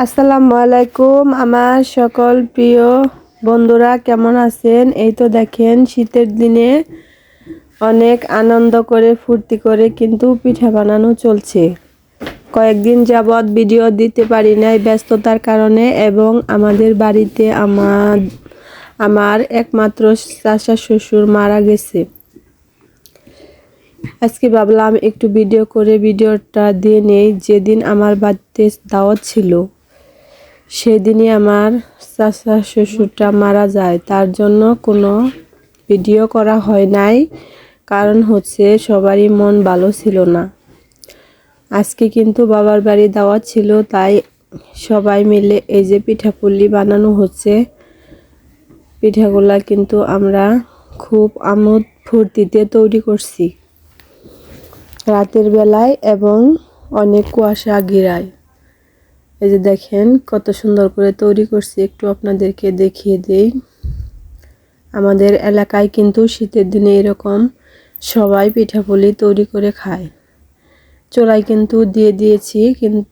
আসসালামু আলাইকুম আমার সকল প্রিয় বন্ধুরা কেমন আছেন? এই তো দেখেন শীতের দিনে অনেক আনন্দ করে ফুর্তি করে কিন্তু পিঠা বানানো চলছে। কয়েকদিন যাবৎ ভিডিও দিতে পারি নাই ব্যস্ততার কারণে, এবং আমাদের বাড়িতে আমার একমাত্র চাচা শ্বশুর মারা গেছে। আজকে ভাবলাম একটু ভিডিও করে ভিডিওটা দিয়ে নেই। যেদিন আমার বাড়িতে দাওয়াত ছিল সেদিনই আমার চাচা শ্বশুরটা মারা যায়, তার জন্য কোনো ভিডিও করা হয় নাই। কারণ হচ্ছে সবারই মন ভালো ছিল না। আজকে কিন্তু বাবার বাড়ি দাওয়াত ছিল, তাই সবাই মিলে এই যে পিঠাপুলি বানানো হচ্ছে। পিঠাগুলা কিন্তু আমরা খুব আমোদ ফুর্তিতে তৈরি করছি রাতের বেলায়, এবং অনেক কুয়াশা ঘিরায়। এই যে দেখেন কত সুন্দর করে তৈরি করছি, একটু আপনাদেরকে দেখিয়ে দেই। আমাদের এলাকায় কিন্তু শীতের দিনে এরকম সবাই পিঠাপুলি তৈরি করে খায়। চোলাই কিন্তু দিয়ে দিয়েছি, কিন্তু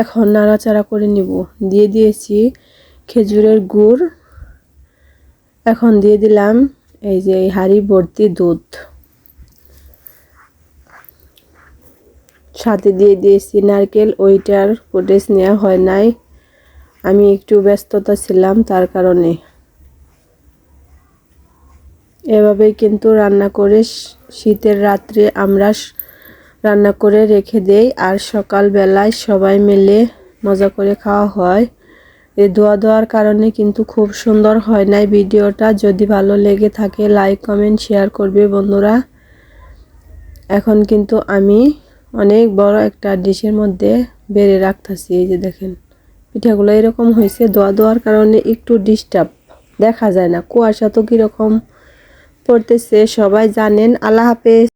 এখন নাড়াচাড়া করে নিব। দিয়ে দিয়েছি খেজুরের গুড়, এখন দিয়ে দিলাম এই যে হাঁড়ি ভর্তি দুধ, সাথে দিয়ে দিয়েছি নারকেল। ওইটার ফুটেজ নেওয়া হয় নাই, আমি একটু ব্যস্ততা ছিলাম তার কারণে। এভাবেই কিন্তু রান্না করে শীতের রাত্রে আমরা রান্না করে রেখে দেই, আর সকালবেলায় সবাই মিলে মজা করে খাওয়া হয়। এই ধোয়া দেওয়ার কারণে কিন্তু খুব সুন্দর হয় নাই ভিডিওটা। যদি ভালো লেগে থাকে লাইক কমেন্ট শেয়ার করবে বন্ধুরা। এখন কিন্তু আমি অনেক বড় একটা ডিশের মধ্যে বেড়ে রাখতেছি। এই যে দেখেন পিঠাগুলো এরকম হয়েছে, ধোয়া দেওয়ার কারণে একটু ডিস্টার্ব, দেখা যায় না। কুয়াশা তো কীরকম পড়তেছে সবাই জানেন। আল্লাহ হাফেজ।